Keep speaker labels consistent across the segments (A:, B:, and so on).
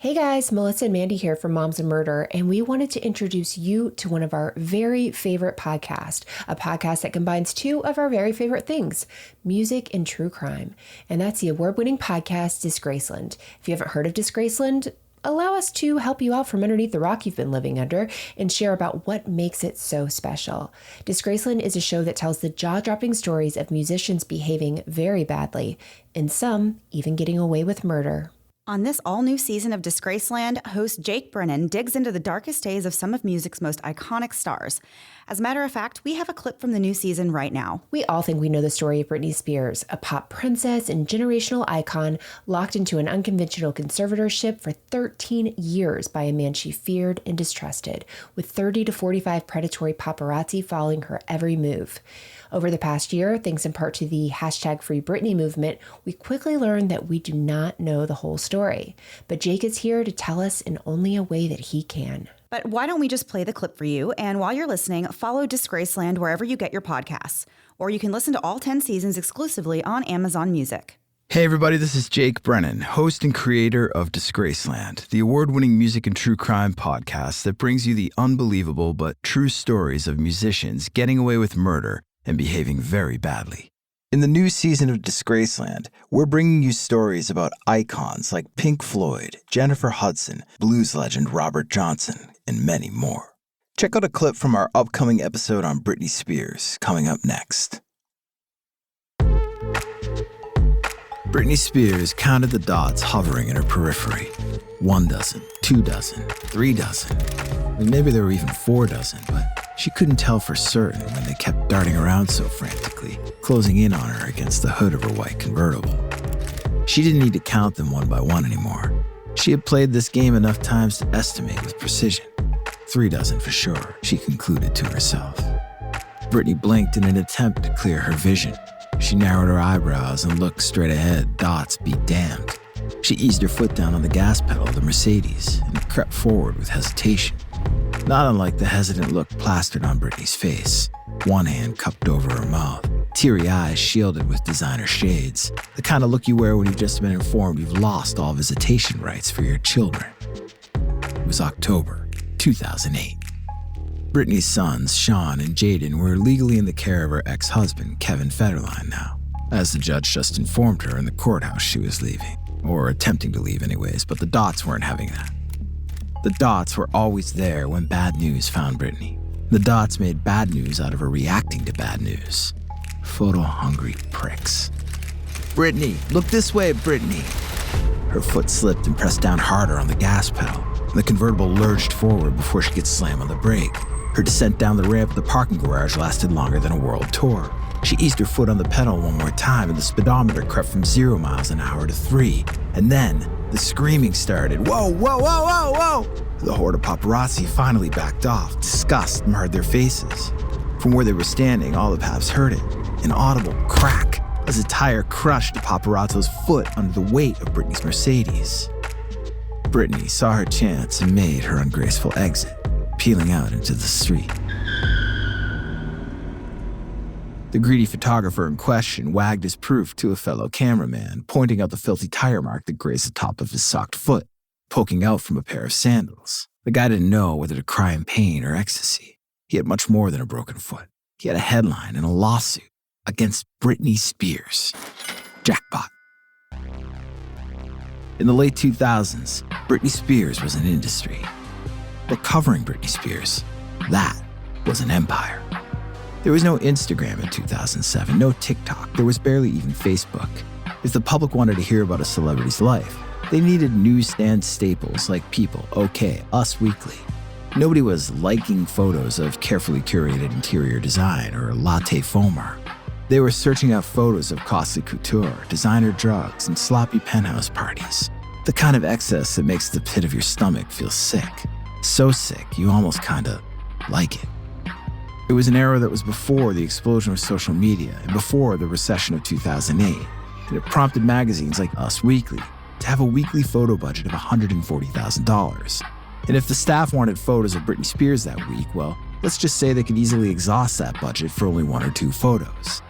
A: Hey guys, Melissa and Mandy here from Moms and Murder, and we wanted to introduce you to one of our very favorite podcasts, a podcast that combines two of our very favorite things, music and true crime. And that's the award-winning podcast, Disgraceland. If you haven't heard of Disgraceland, allow us to help you out from underneath the rock you've been living under and share about what makes it so special. Disgraceland is a show that tells the jaw-dropping stories of musicians behaving very badly, and some even getting away with murder.
B: On this all-new season of Disgraceland, host Jake Brennan digs into the darkest days of some of music's most iconic stars. As a matter of fact, we have a clip from the new season right now.
A: We all think we know the story of Britney Spears, a pop princess and generational icon locked into an unconventional conservatorship for 13 years by a man she feared and distrusted, with 30 to 45 predatory paparazzi following her every move. Over the past year, thanks in part to the #FreeBritney movement, we quickly learned that we do not know the whole story. But Jake is here to tell us in only a way that he can.
B: But why don't we just play the clip for you? And while you're listening, follow Disgraceland wherever you get your podcasts. Or you can listen to all 10 seasons exclusively on Amazon Music.
C: Hey everybody, this is Jake Brennan, host and creator of Disgraceland, the award-winning music and true crime podcast that brings you the unbelievable but true stories of musicians getting away with murder and behaving very badly. In the new season of Disgraceland, we're bringing you stories about icons like Pink Floyd, Jennifer Hudson, blues legend Robert Johnson, and many more. Check out a clip from our upcoming episode on Britney Spears, coming up next. Britney Spears counted the dots hovering in her periphery. 1 dozen, 2 dozen, 3 dozen, and maybe there were even 4 dozen, but she couldn't tell for certain when they kept darting around so frantically, closing in on her against the hood of her white convertible. She didn't need to count them one by one anymore. She had played this game enough times to estimate with precision. 3 dozen for sure, she concluded to herself. Britney blinked in an attempt to clear her vision. She narrowed her eyebrows and looked straight ahead, dots be damned. She eased her foot down on the gas pedal of the Mercedes and crept forward with hesitation. Not unlike the hesitant look plastered on Britney's face, one hand cupped over her mouth, teary eyes shielded with designer shades, the kind of look you wear when you've just been informed you've lost all visitation rights for your children. It was October 2008. Britney's sons, Sean and Jaden, were legally in the care of her ex-husband, Kevin Federline now, as the judge just informed her in the courthouse she was leaving, or attempting to leave anyways, but the dots weren't having that. The dots were always there when bad news found Britney. The dots made bad news out of her reacting to bad news. Photo-hungry pricks. Britney, look this way, Britney. Her foot slipped and pressed down harder on the gas pedal. The convertible lurched forward before she could slam on the brake. Her descent down the ramp of the parking garage lasted longer than a world tour. She eased her foot on the pedal one more time and the speedometer crept from 0 miles an hour to 3. And then the screaming started. Whoa, whoa, whoa, whoa, whoa! The horde of paparazzi finally backed off. Disgust marred their faces. From where they were standing, all the paps heard it. An audible crack as a tire crushed a paparazzo's foot under the weight of Britney's Mercedes. Britney saw her chance and made her ungraceful exit, peeling out into the street. The greedy photographer in question wagged his proof to a fellow cameraman, pointing out the filthy tire mark that grazed the top of his socked foot, poking out from a pair of sandals. The guy didn't know whether to cry in pain or ecstasy. He had much more than a broken foot. He had a headline and a lawsuit against Britney Spears. Jackpot. In the late 2000s, Britney Spears was an industry. But covering Britney Spears, that was an empire. There was no Instagram in 2007, no TikTok, there was barely even Facebook. If the public wanted to hear about a celebrity's life, they needed newsstand staples like People, OK, Us Weekly. Nobody was liking photos of carefully curated interior design or latte foam art. They were searching out photos of costly couture, designer drugs, and sloppy penthouse parties. The kind of excess that makes the pit of your stomach feel sick. So sick, you almost kinda like it. It was an era that was before the explosion of social media and before the recession of 2008, and it prompted magazines like Us Weekly to have a weekly photo budget of $140,000. And if the staff wanted photos of Britney Spears that week, well, let's just say they could easily exhaust that budget for only 1 or 2 photos.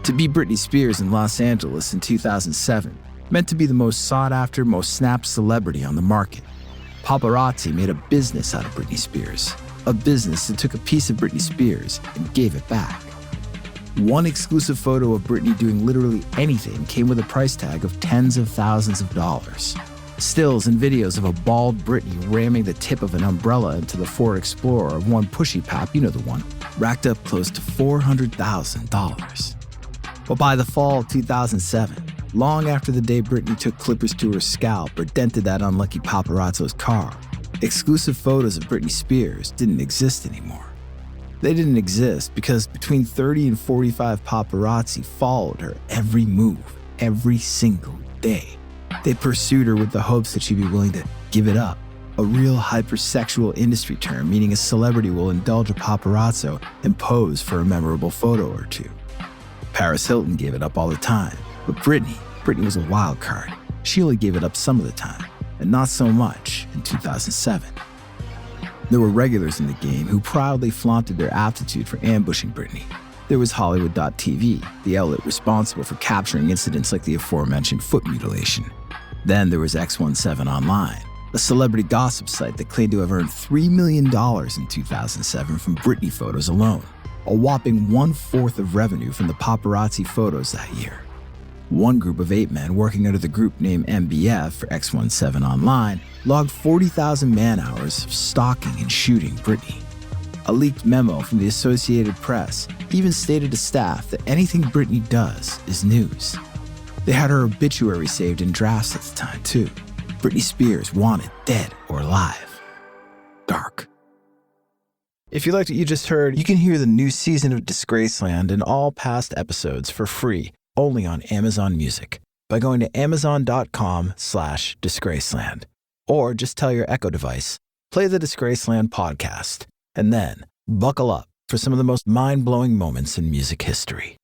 C: To be Britney Spears in Los Angeles in 2007, Meant to be the most sought-after, most snapped celebrity on the market, paparazzi made a business out of Britney Spears. A business that took a piece of Britney Spears and gave it back. One exclusive photo of Britney doing literally anything came with a price tag of tens of thousands of dollars. Stills and videos of a bald Britney ramming the tip of an umbrella into the Ford Explorer of one pushy pap, you know the one, racked up close to $400,000. But by the fall of 2007, long after the day Britney took clippers to her scalp or dented that unlucky paparazzo's car, exclusive photos of Britney Spears didn't exist anymore. They didn't exist because between 30 and 45 paparazzi followed her every move, every single day. They pursued her with the hopes that she'd be willing to give it up, a real hypersexual industry term meaning a celebrity will indulge a paparazzo and pose for a memorable photo or two. Paris Hilton gave it up all the time, but Britney was a wild card. She only gave it up some of the time, and not so much in 2007. There were regulars in the game who proudly flaunted their aptitude for ambushing Britney. There was Hollywood.tv, the outlet responsible for capturing incidents like the aforementioned foot mutilation. Then there was X17 Online, a celebrity gossip site that claimed to have earned $3 million in 2007 from Britney photos alone, a whopping 1/4 of revenue from the paparazzi photos that year. One group of 8 men working under the group name MBF for X17 Online logged 40,000 man-hours of stalking and shooting Britney. A leaked memo from the Associated Press even stated to staff that anything Britney does is news. They had her obituary saved in drafts at the time, too. Britney Spears wanted dead or alive. Dark. If you liked what you just heard, you can hear the new season of Disgraceland and all past episodes for free, only on Amazon Music, by going to amazon.com/Disgraceland. Or just tell your Echo device, play the Disgraceland podcast, and then buckle up for some of the most mind-blowing moments in music history.